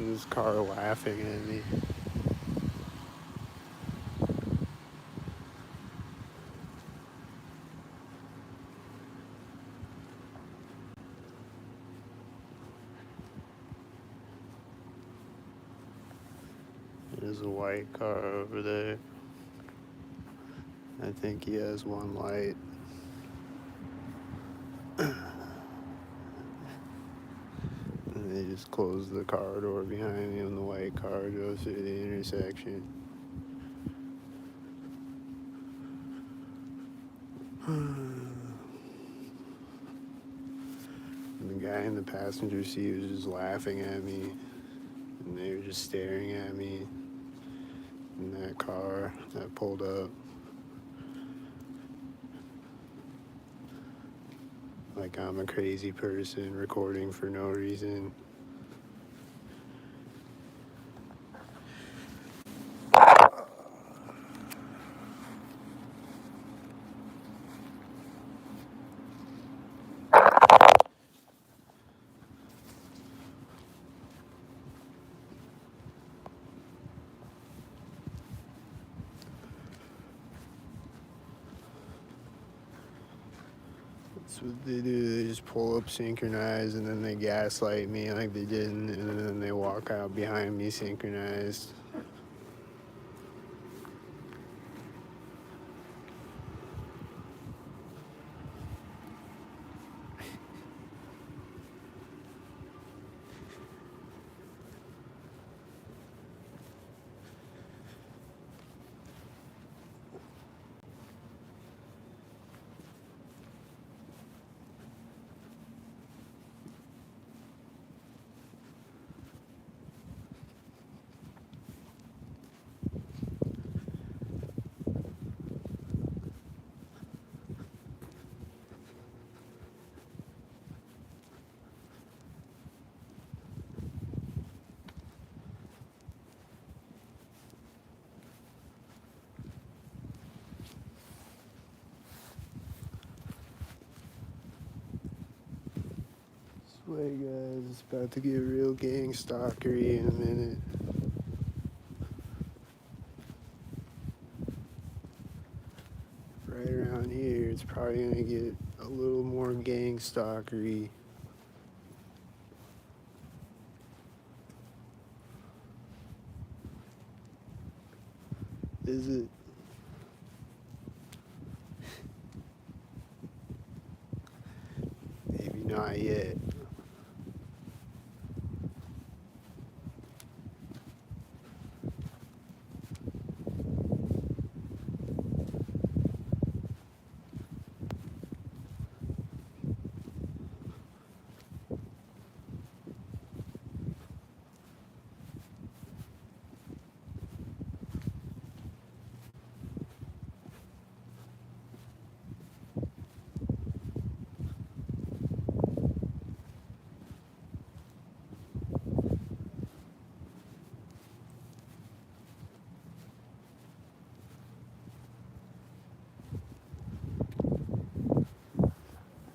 in his car laughing at me. There's a white car over there. I think he has one light. And they just closed the car door behind me when the white car drove through the intersection. The guy in the passenger seat was just laughing at me, and they were just staring at me in that car that pulled up. Like I'm a crazy person recording for no reason. That's what they do. They just pull up synchronized, and then they gaslight me like they didn't, and then they walk out behind me synchronized. Swear, guys, it's about to get real gangstalkery in a minute. Right around here, it's probably gonna get a little more gangstalkery. Is it? Maybe not yet.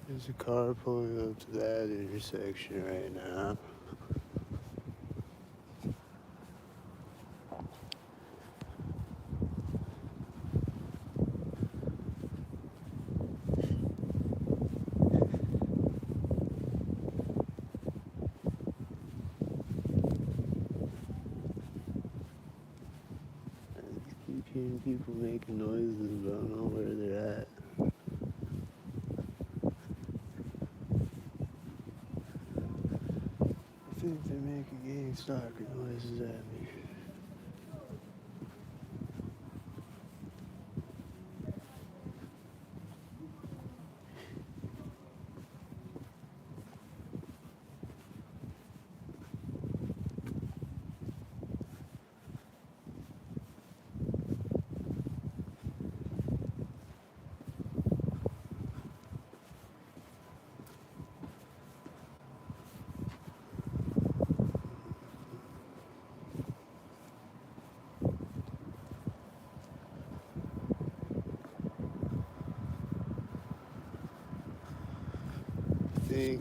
There's a car pulling up to that intersection right now. I just keep hearing people making noises, but I don't know where they're at. I think they're making gangstalker noises at me. I think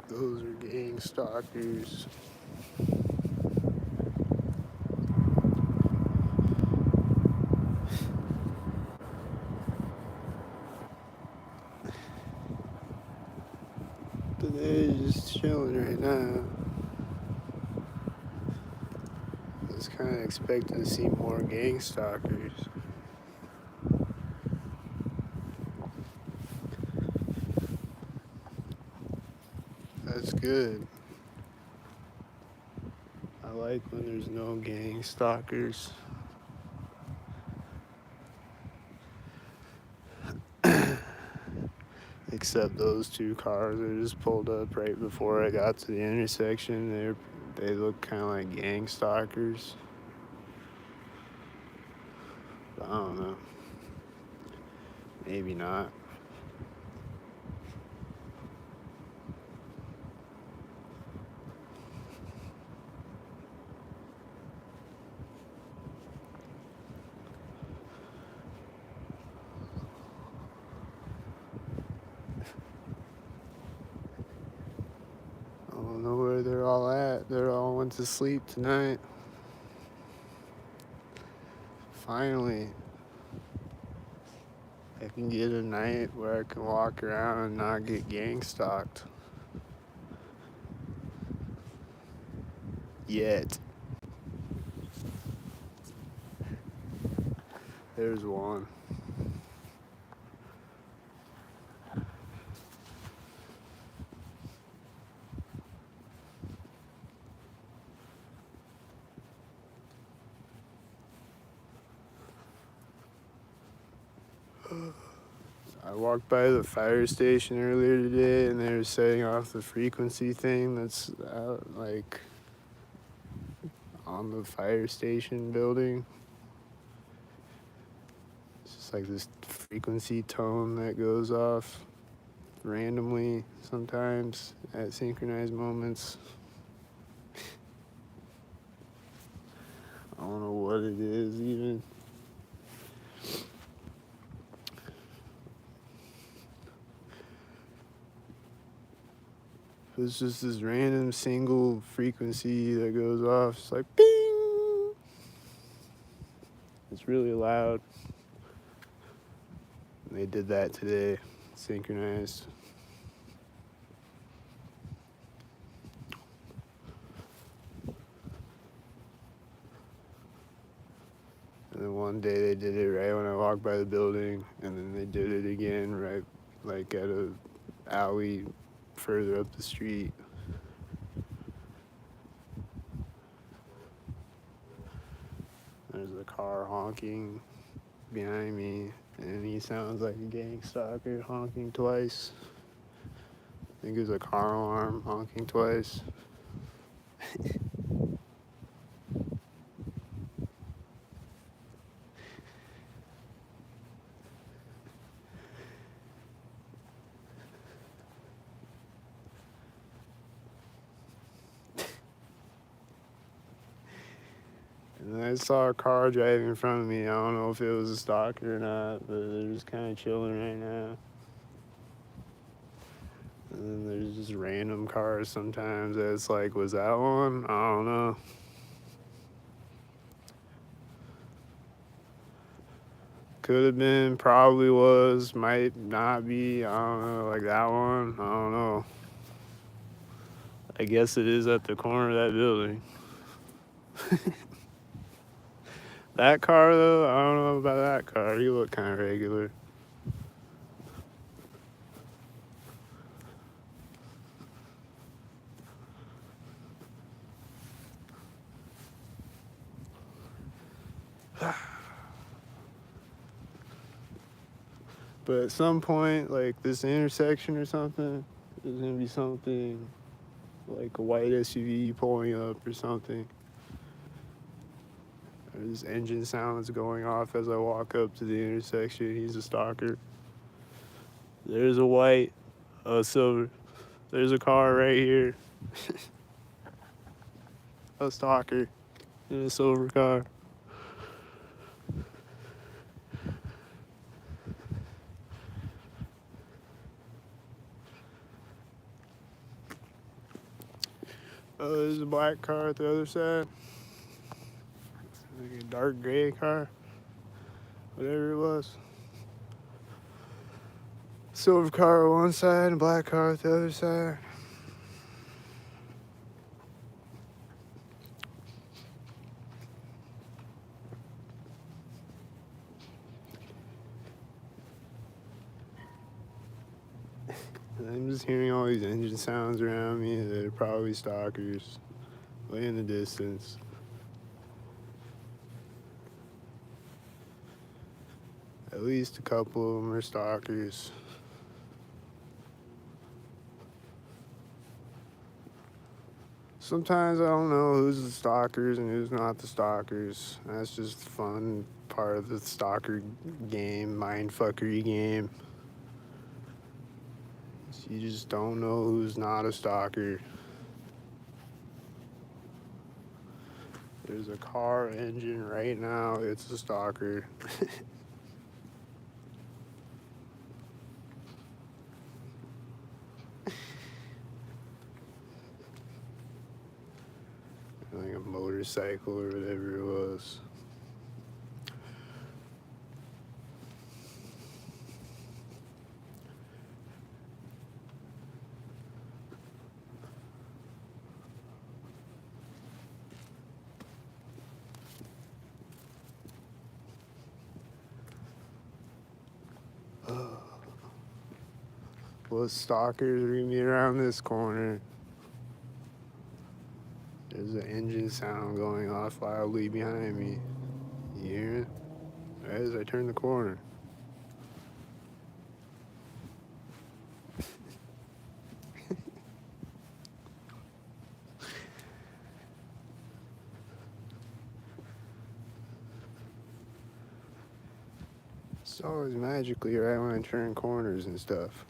those are gang stalkers. They're just chilling right now. I was kind of expecting to see more gangstalkers. That's good. I like when there's no gang stalkers. Except those two cars that just pulled up right before I got to the intersection. They look kind of like gang stalkers. But I don't know. Maybe not. I don't know where they're all at. They all went to sleep tonight. Finally, I can get a night where I can walk around and not get gang stalked. Yet. There's one. I walked by the fire station earlier today and they were setting off the frequency thing that's out, like on the fire station building. It's just like this frequency tone that goes off randomly sometimes at synchronized moments. I don't know what it is even. It's just this random single frequency that goes off. It's like bing. It's really loud. And they did that today, synchronized. And then one day they did it right when I walked by the building, and then they did it again right like at a alley further up the street. There's a car honking behind me, and he sounds like a gang stalker honking twice. I think it was a car alarm honking twice. And I saw a car driving in front of me. I don't know if it was a stalker or not, but they're just kind of chilling right now. And then there's just random cars sometimes that's like, was that one? I don't know. Could have been, probably was, might not be. I don't know, like that one. I don't know. I guess it is at the corner of that building. That car, though, I don't know about that car. He looked kind of regular. But at some point, like this intersection or something, there's gonna be something like a white SUV pulling up or something. This engine sounds going off as I walk up to the intersection. He's a stalker. There's a white, a silver. There's a car right here. A stalker in a silver car. There's a black car at the other side. Like a dark gray car. Whatever it was. Silver car on one side and black car at the other side. And I'm just hearing all these engine sounds around me that are probably stalkers way in the distance. At least a couple of them are stalkers. Sometimes I don't know who's the stalkers and who's not the stalkers. That's just the fun part of the stalker game, mindfuckery game. So you just don't know who's not a stalker. There's a car engine right now. It's a stalker. Like a motorcycle or whatever it was. Well, stalkers are gonna be around this corner. There's an engine sound going off loudly behind me. You hear it? As I turn the corner. It's always magically right when I turn corners and stuff.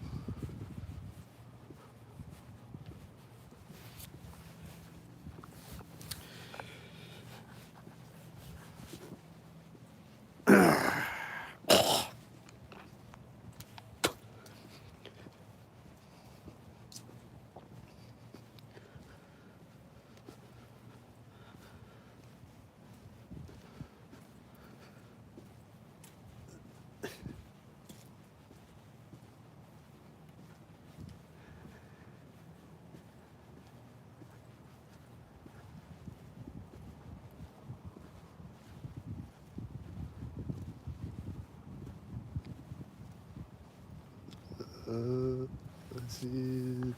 Let's see.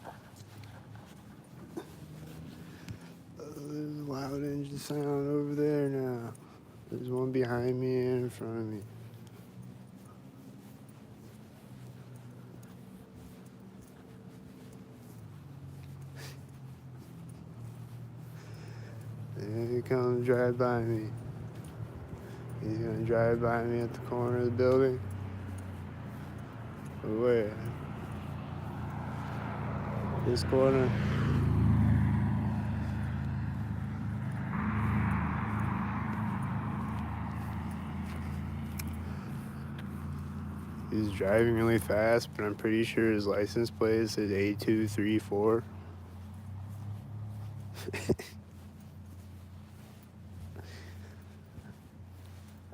There's a loud engine sound over there now. There's one behind me and in front of me. There he comes, drive by me. He's gonna drive by me at the corner of the building. Or where? This corner. He's driving really fast, but I'm pretty sure his license plate says A234.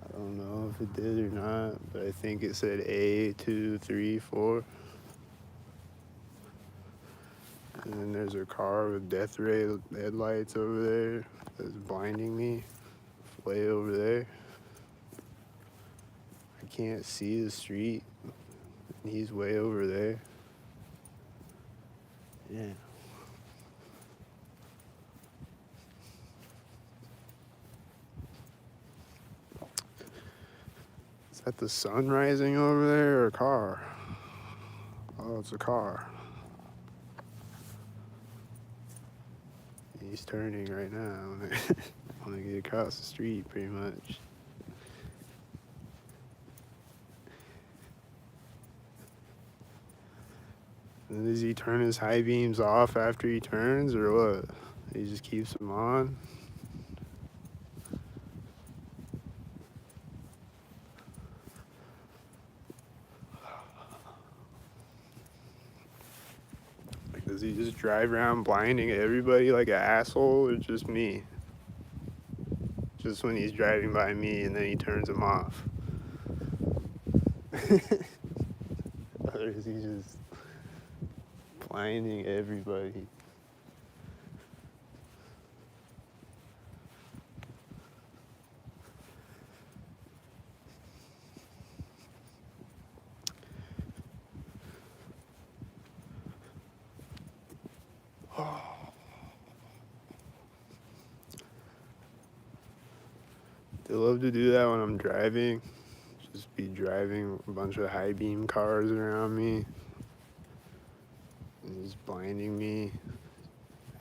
I don't know if it did or not, but I think it said A234. And then there's a car with death ray headlights over there that's blinding me. Way over there. I can't see the street. He's way over there. Yeah. Is that the sun rising over there or a car? Oh, it's a car. He's turning right now. I want to get across the street pretty much. And does he turn his high beams off after he turns or what? He just keeps them on? Like, does he just drive around blinding everybody like an asshole or just me? Just when he's driving by me and then he turns them off? Or is he just blinding everybody? love to do that when I'm driving. Just be driving a bunch of high beam cars around me and just blinding me.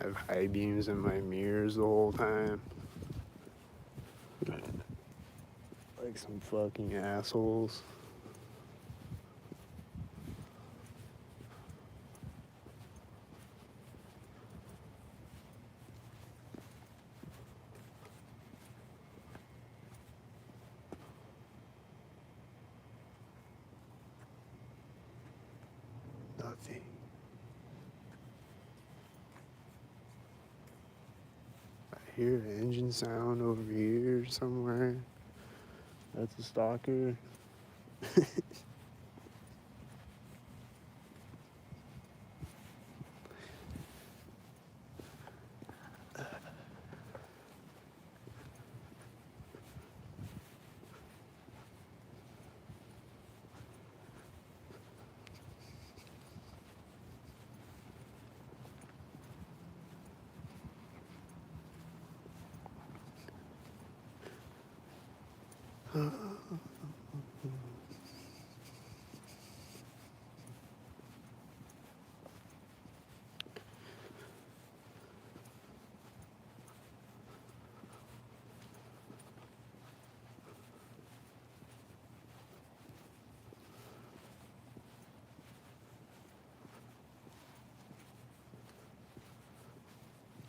Have high beams in my mirrors the whole time. Like some fucking assholes. Nothing. I hear an engine sound over here somewhere. That's a stalker.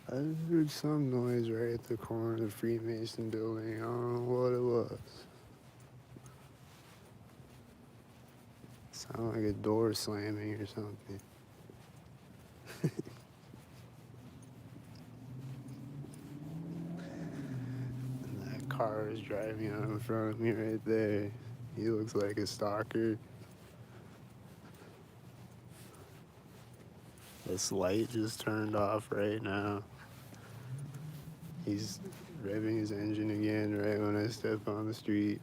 I heard some noise right at the corner of the Freemason building. I don't know what it was. Sounded like a door slamming or something. And that car is driving out in front of me right there. He looks like a stalker. This light just turned off right now. He's revving his engine again right when I step on the street.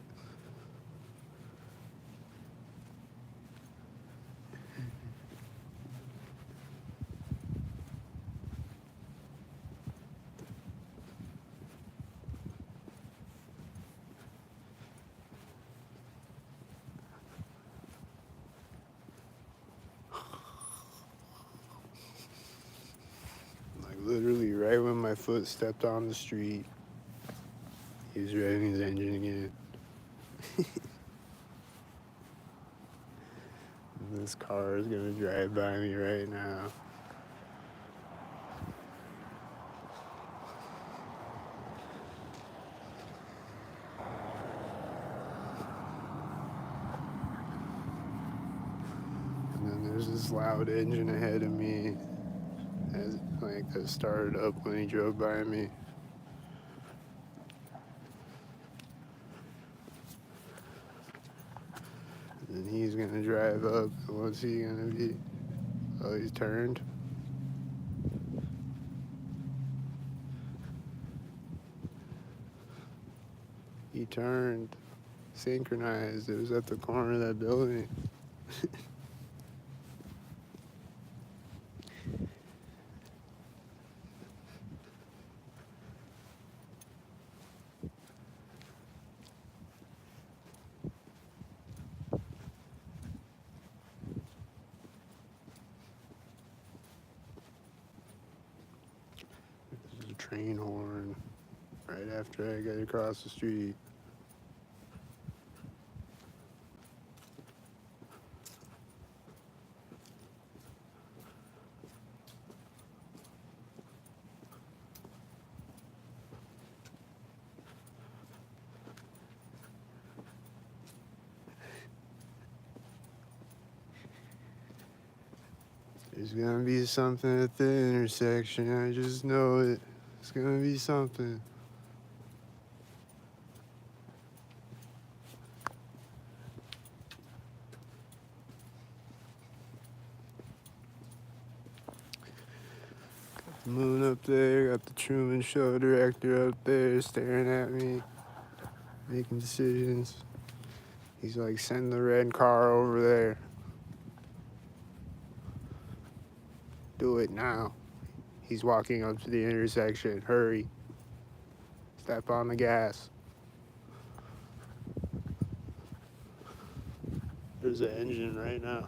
Like literally right when my foot stepped on the street, he was revving his engine again. This car is gonna drive by me right now. And then there's this loud engine ahead of me, that started up when he drove by me. And then he's gonna drive up. What's he gonna be? Oh, he's turned. He turned. Synchronized. It was at the corner of that building. There's a train horn right after I get across the street. There's gonna be something at the intersection. I just know it. It's gonna be something. Got the moon up there. Got the Truman Show director up there staring at me, making decisions. He's like, send the red car over there. Do it now. He's walking up to the intersection. Hurry. Step on the gas. There's an engine right now.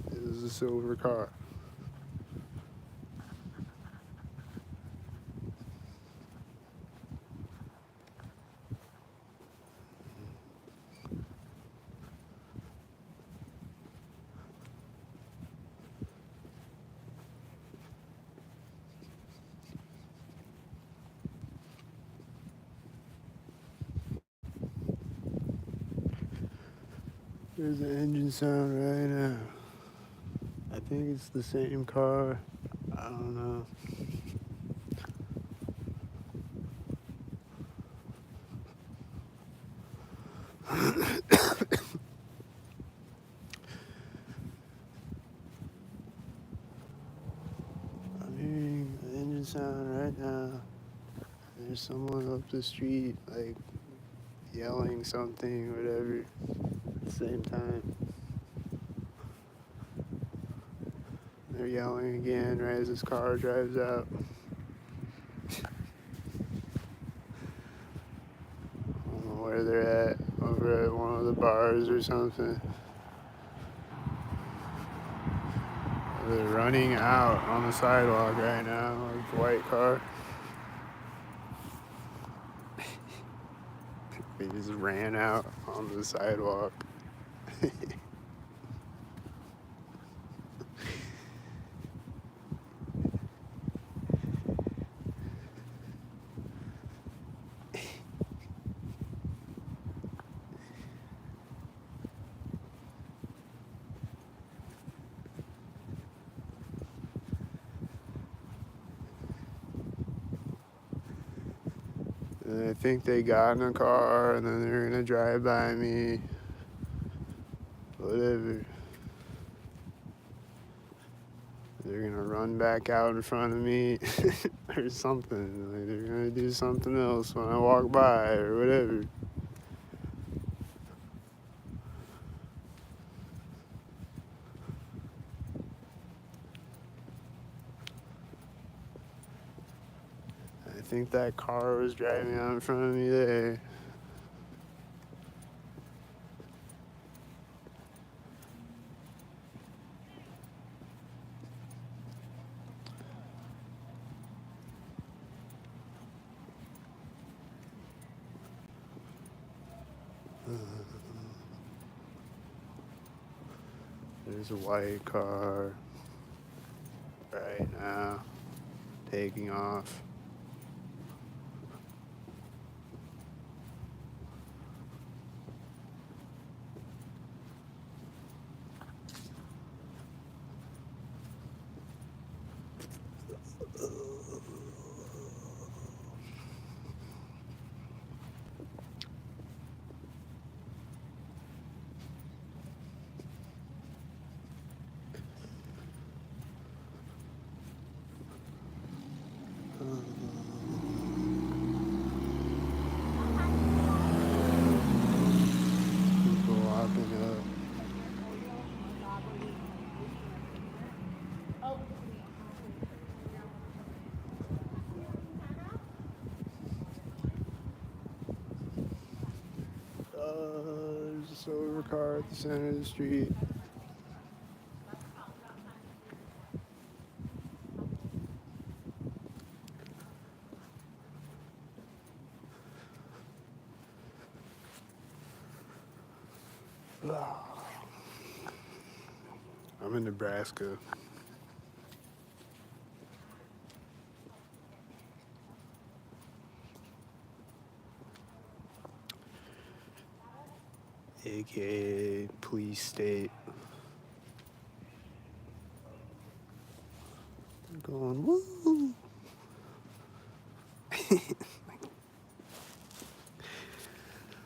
This is a silver car. There's an engine sound right now. I think it's the same car. I don't know. I'm hearing the engine sound right now. There's someone up the street, like, yelling something, whatever, at the same time. They're yelling again right as this car drives out. I don't know where they're at, over at one of the bars or something. They're running out on the sidewalk right now, like the white car. They just ran out on the sidewalk. And I think they got in a car and then they're gonna drive by me. Whatever. They're gonna run back out in front of me or something. Like they're gonna do something else when I walk by or whatever. I think that car was driving out in front of me there. There's a white car right now taking off. People walking up. There's a silver car at the center of the street. I'm in Nebraska. AKA police state. Going woo.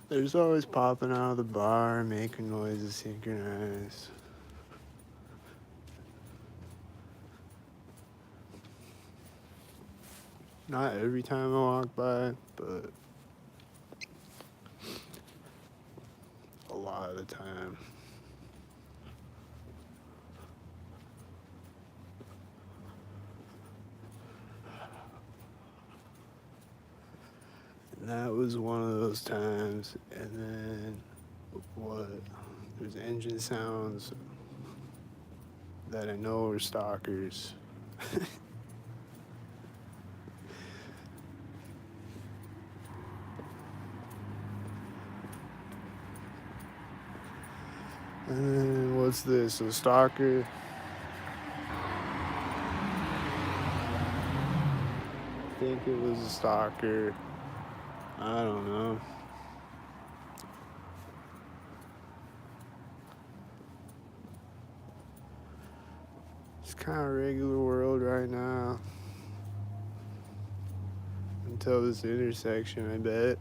They're just always popping out of the bar, making noises synchronized. Not every time I walk by, but a lot of the time. And that was was one of those times. And then what? There's engine sounds that I know are stalkers. And then what's this? A stalker? I think it was a stalker. I don't know. It's kind of regular world right now. Until this intersection, I bet.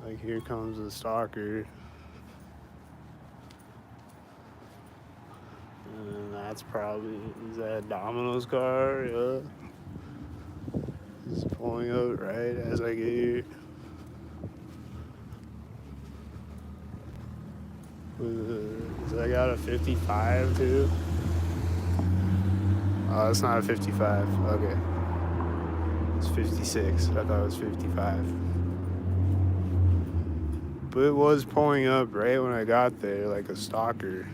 Like, here comes the stalker. And that's probably, is that Domino's car? Yeah. It's pulling up right as I get here. Has I got a 55 too? Oh, it's not a 55. Okay. It's 56. I thought it was 55. But it was pulling up right when I got there, like a stalker.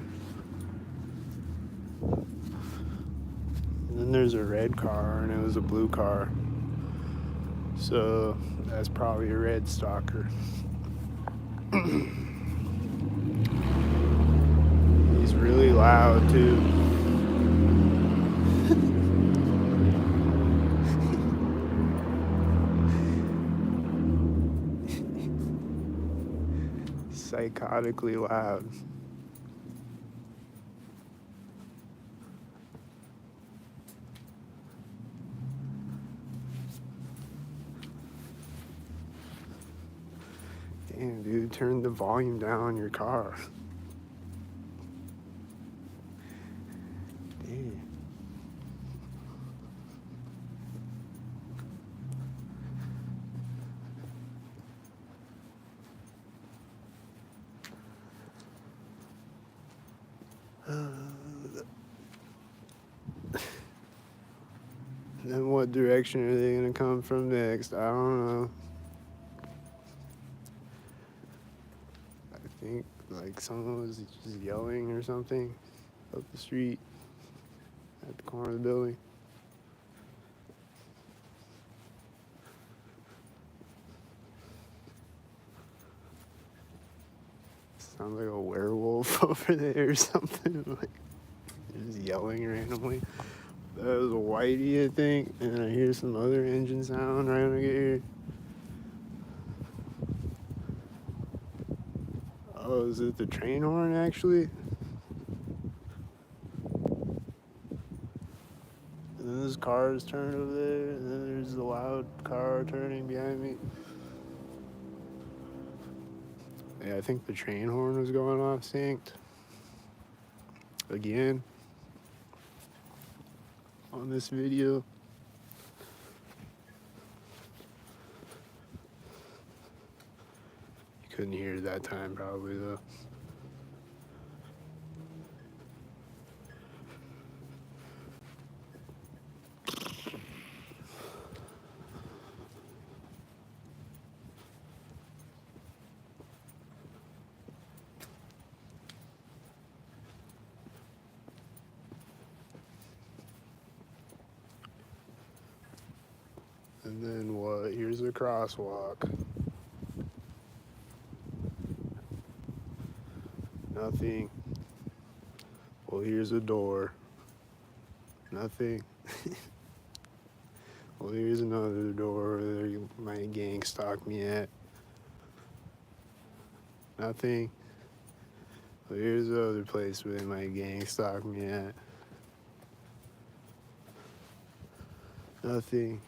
And then there's a red car, and it was a blue car. So that's probably a red stalker. He's really loud too. Psychotically loud. Damn, dude, turn the volume down on your car. Damn. Then what direction are they gonna come from next? I don't know. I think like someone was just yelling or something up the street at the corner of the building. Sounds like a werewolf over there or something. Like just yelling randomly. That was a whitey, I think, and I hear some other engine sound right when I get here. Oh, is it the train horn actually? And then this car is turned over there, and then there's the loud car turning behind me. Yeah, I think the train horn was going off synced. Again. On this video. You couldn't hear it that time probably though. And then what? Here's a crosswalk. Nothing. Well, here's a door. Nothing. Well, here's another door where you might gang stalk me at. Nothing. Well, here's the other place where they might gang stalk me at. Nothing.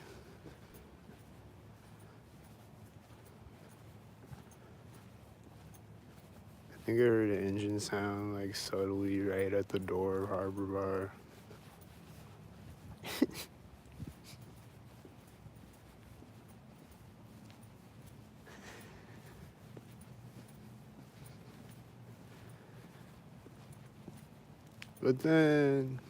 I think I heard an engine sound like subtly right at the door of Harbor Bar. But then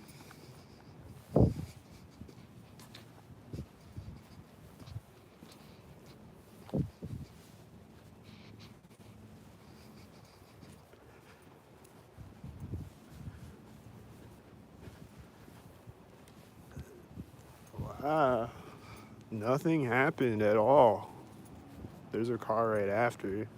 Nothing happened at all. There's a car right after.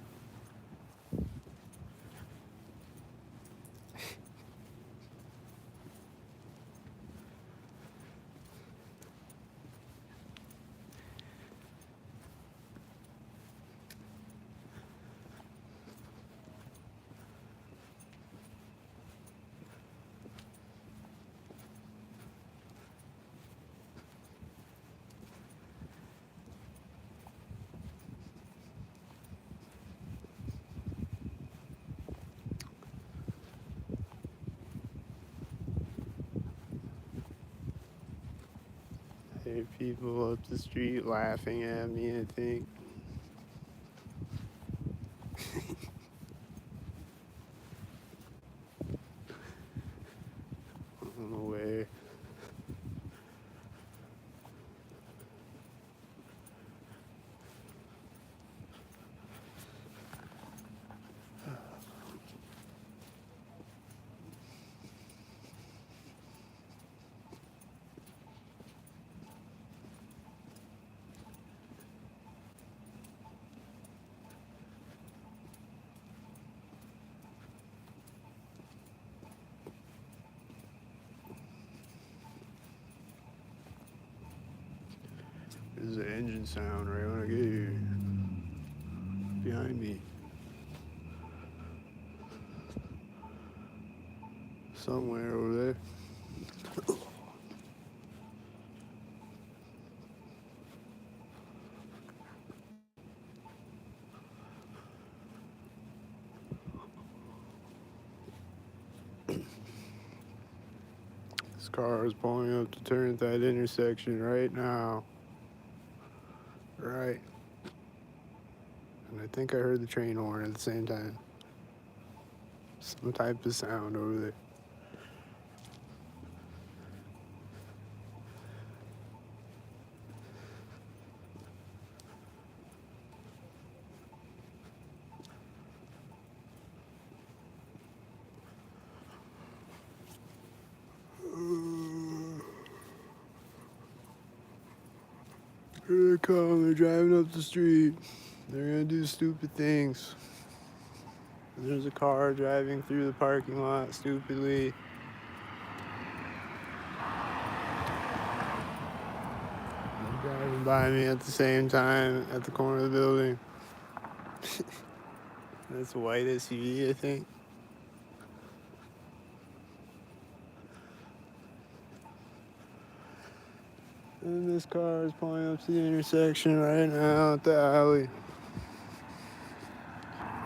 I hear people up the street laughing at me, I think. I don't know where. There's an engine sound right when I get here. Behind me. Somewhere over there. This car is pulling up to turn at that intersection right now. Right. And I think I heard the train horn at the same time. Some type of sound over there. Here they come, they're driving up the street. They're gonna do stupid things. There's a car driving through the parking lot stupidly. They're driving by me at the same time at the corner of the building. That's a white SUV, I think. And this car is pulling up to the intersection right now at the alley.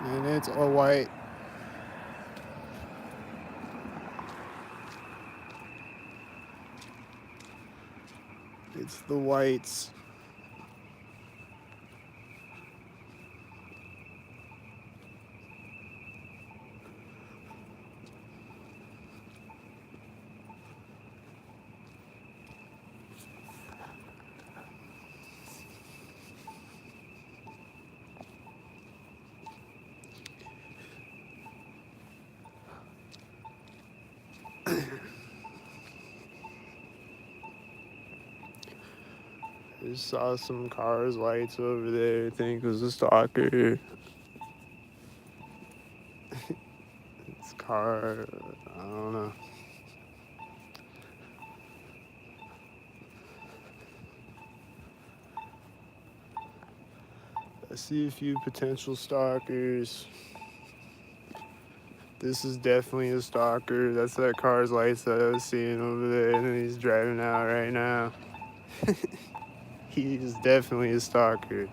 And it's a white. It's the whites. I just saw some cars' lights over there. I think it was a stalker. This car, I don't know. I see a few potential stalkers. This is definitely a stalker. That's that car's lights that I was seeing over there, and he's driving out right now. He's definitely a stalker.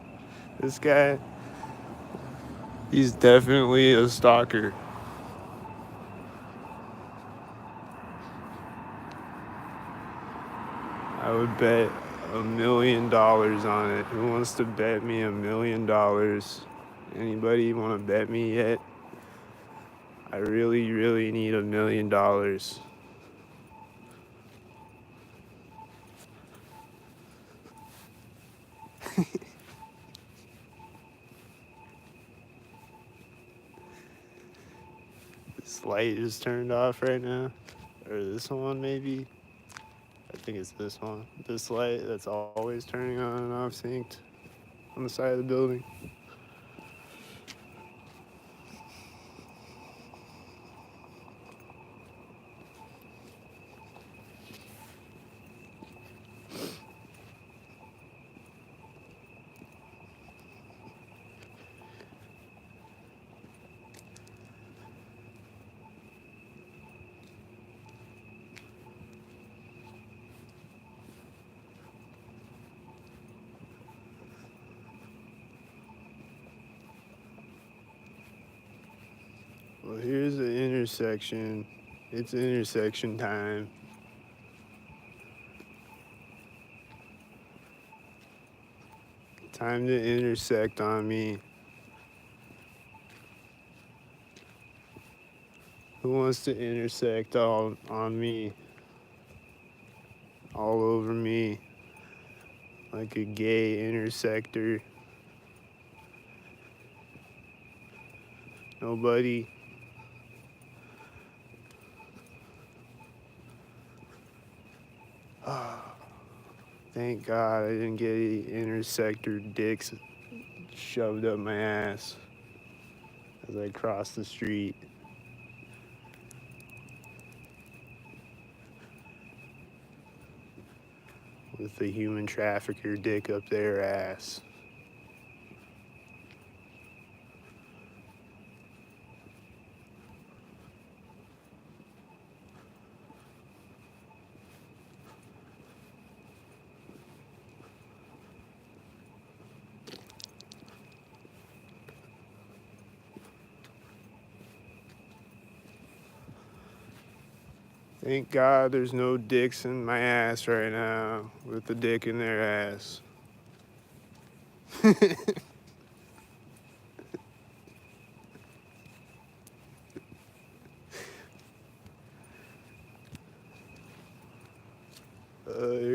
This guy, he's definitely a stalker. I would bet $1 million on it. Who wants to bet me $1 million? Anybody want to bet me yet? I really, really need $1 million. This light is turned off right now. Or this one, maybe. I think it's this one. This light that's always turning on and off synced on the side of the building. Well, here's the intersection. It's intersection time. Time to intersect on me. Who wants to intersect all on me? All over me. Like a gay intersector. Nobody. Thank God I didn't get any intersector dicks shoved up my ass as I crossed the street. With the human trafficker dick up their ass. Thank God there's no dicks in my ass right now with the dick in their ass. They're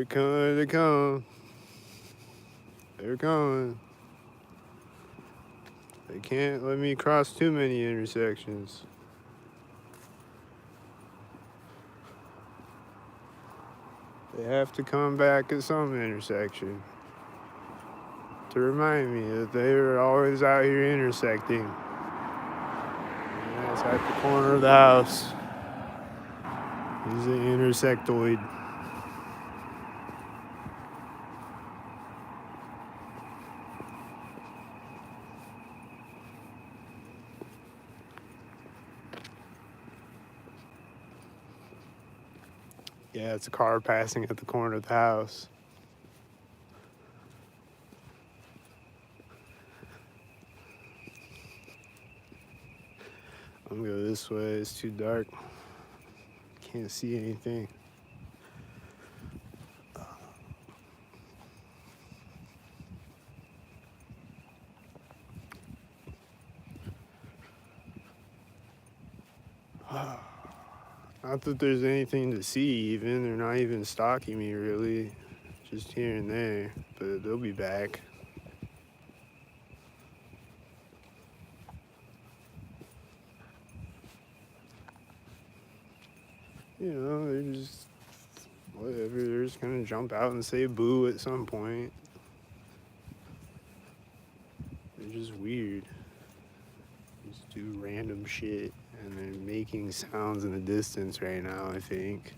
coming, they're coming. They're coming. They can't let me cross too many intersections. They have to come back at some intersection to remind me that they are always out here intersecting. And that's at the corner of the house. He's an intersectoid. Yeah, it's a car passing at the corner of the house. I'm gonna go this way, it's too dark. Can't see anything. Not that there's anything to see even, they're not even stalking me really. Just here and there, but they'll be back. You know, they're just, whatever, they're just gonna jump out and say boo at some point. They're just weird. Just do random shit, and they're making sounds in the distance right now, I think.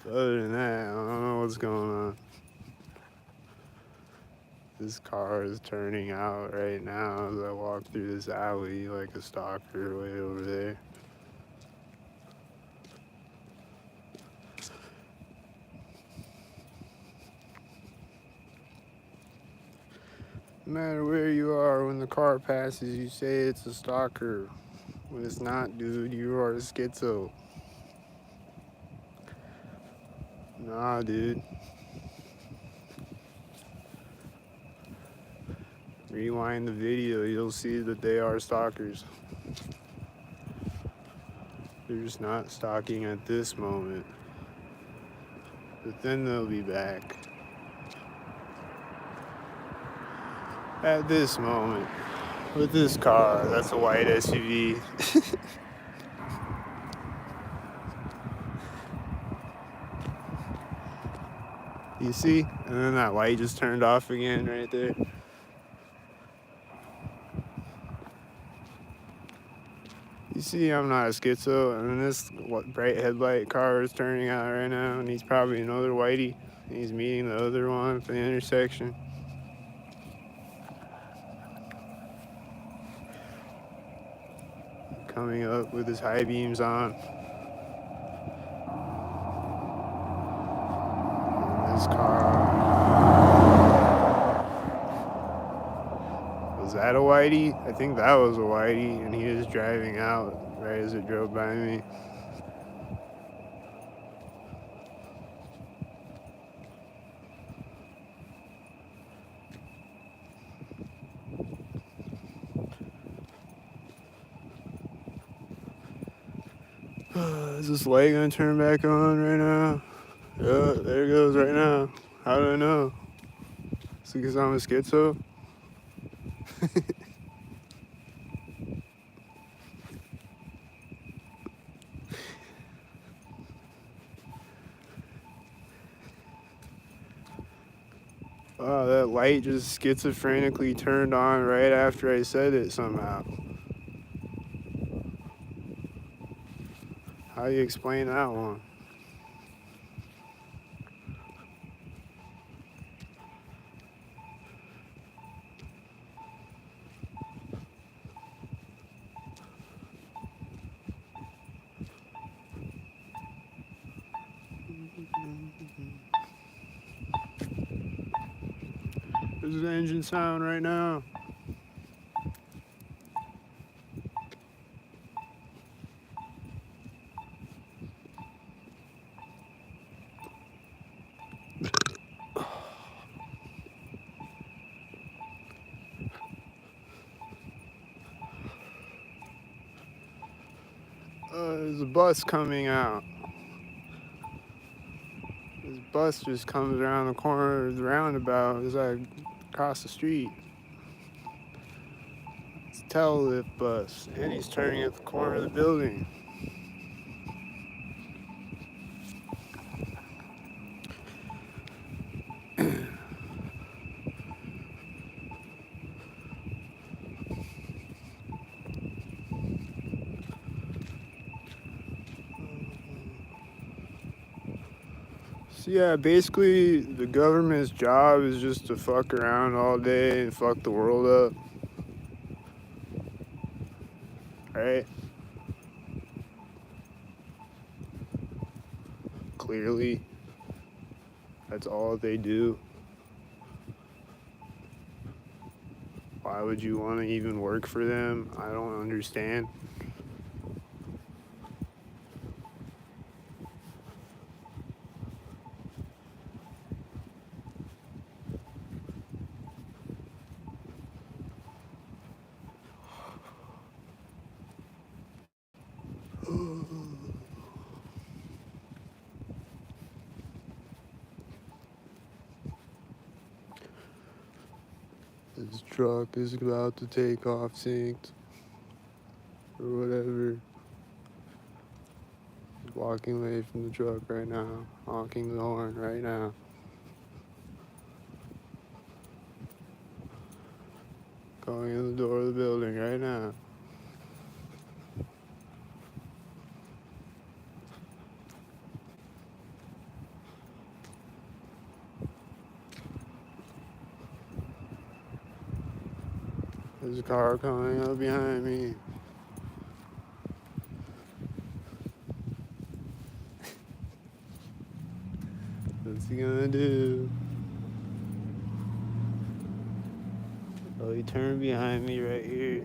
Other than that, I don't know what's going on. This car is turning out right now as I walk through this alley like a stalker way over there. No matter where you are, when the car passes, you say it's a stalker. When it's not, dude, you are a schizo. Nah, dude. Rewind the video, you'll see that they are stalkers. They're just not stalking at this moment. But then they'll be back. At this moment. with this car. That's a white SUV. You see? And then that light just turned off again right there. You see, I'm not a schizo, and this bright headlight car is turning out right now, and he's probably another whitey. And he's meeting the other one at the intersection. Coming up with his high beams on. And this car. Was that a whitey? I think that was a whitey, and he was driving out right as it drove by me. Is this light gonna turn back on right now? Yeah, there it goes right now. How do I know? It's because I'm a schizo? Wow, that light just schizophrenically turned on right after I said it somehow. How do you explain that one? There's an engine sound right now. There's a bus coming out. This bus just comes around the corner of the roundabout as I cross the street. It's a tail lift bus, and he's turning at the corner of the building. So yeah, basically the government's job is just to fuck around all day and fuck the world up. Right? Clearly, that's all they do. Why would you want to even work for them? I don't understand. This truck is about to take off synced or whatever. He's walking away from the truck right now, honking the horn right now. Going in the door of the building right now. There's a car coming up behind me. What's he gonna do? Oh, he turned behind me right here.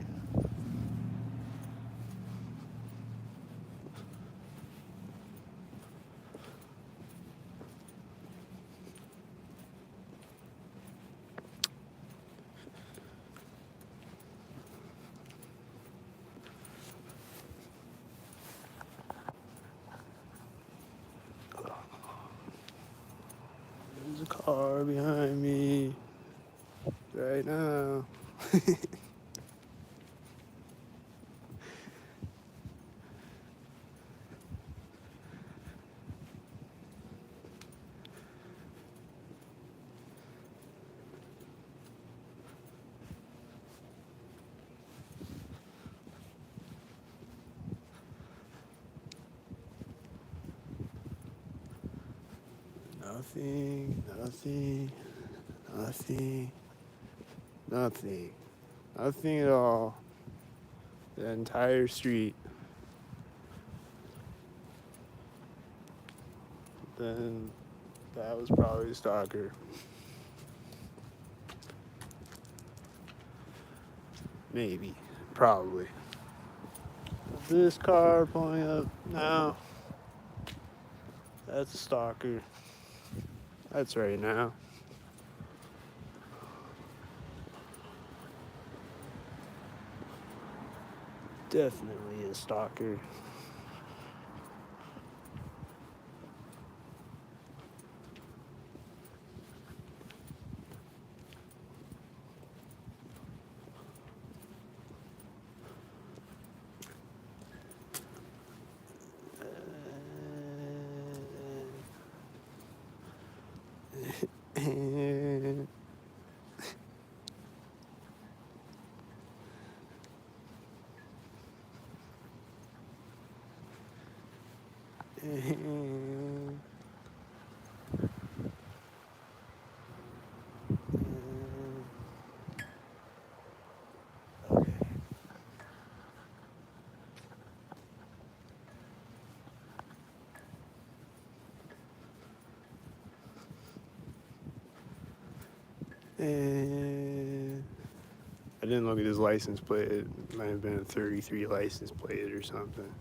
There's a car behind me right now. Nothing, nothing, nothing, nothing. Nothing at all. The entire street. Then that was probably a stalker. Maybe. Probably. This car pulling up now. That's a stalker. That's right now. Definitely a stalker. And I didn't look at his license plate. It might have been a 33 license plate or something.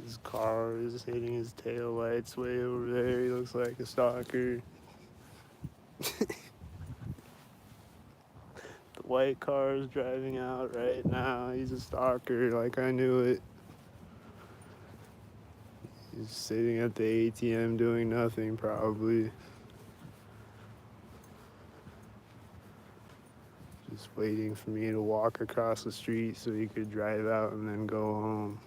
His car is hitting his tail lights way over there. He looks like a stalker. The white car is driving out right now. He's a stalker, like I knew it. He's sitting at the ATM doing nothing, probably. Just waiting for me to walk across the street so he could drive out and then go home.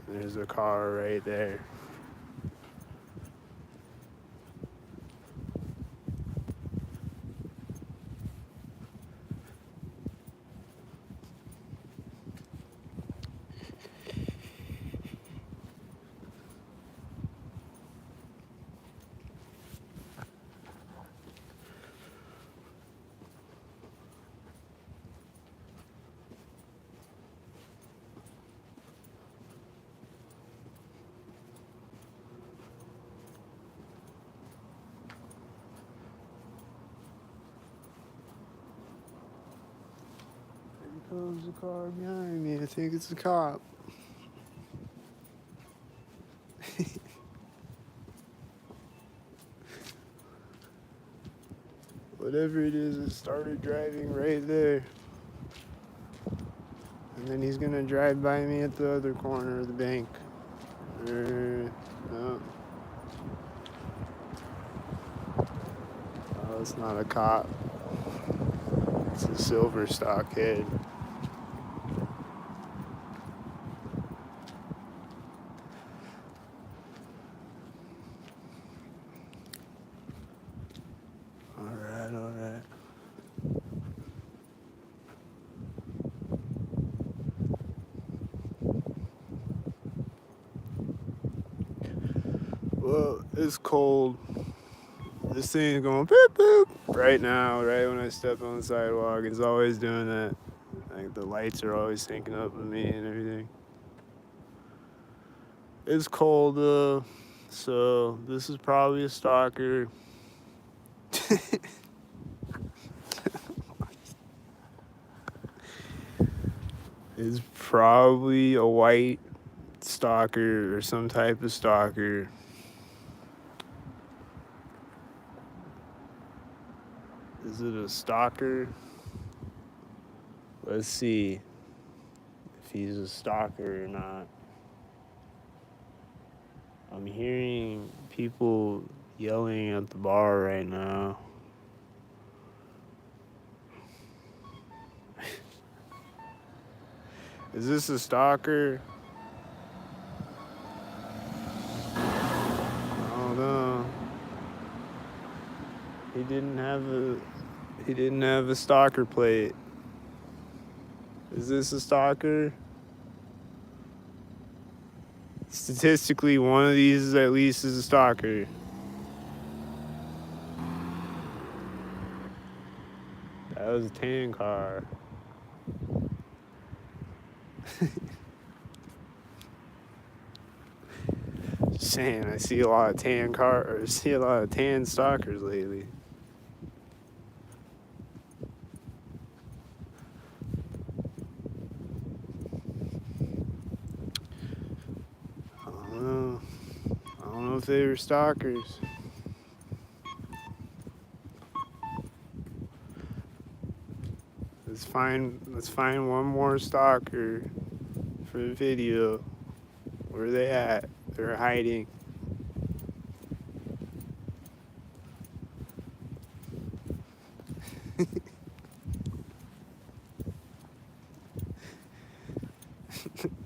And there's a car right there. Here comes the car behind me. I think it's a cop. Whatever it is, it started driving right there. And then he's gonna drive by me at the other corner of the bank. No. Oh, it's not a cop. It's a silver stockhead. Alright, alright. Well, it's cold. This thing's going boop boop right now, right when I step on the sidewalk. It's always doing that. Like the lights are always syncing up with me and everything. It's cold though, so this is probably a stalker. It's probably a white stalker or some type of stalker. Is it a stalker? Let's see if he's a stalker or not. I'm hearing people yelling at the bar right now. Is this a stalker? I don't know. He didn't have a stalker plate. Is this a stalker? Statistically, one of these at least is a stalker. That was a tan car. Just saying, I see a lot of tan stalkers lately. I don't know if they were stalkers. Let's find one more stalker for the video. Where are they at? They're hiding.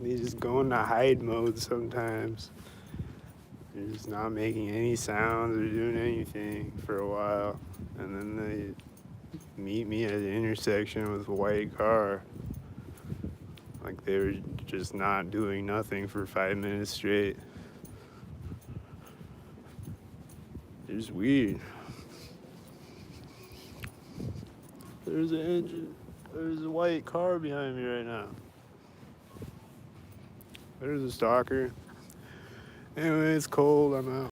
They just go into hide mode sometimes. They're just not making any sounds or doing anything for a while. And then they meet me at the intersection with a white car. Like they were just not doing nothing for 5 minutes straight. It's just weird. There's an engine. There's a white car behind me right now. There's a stalker. Anyway, it's cold. I'm out.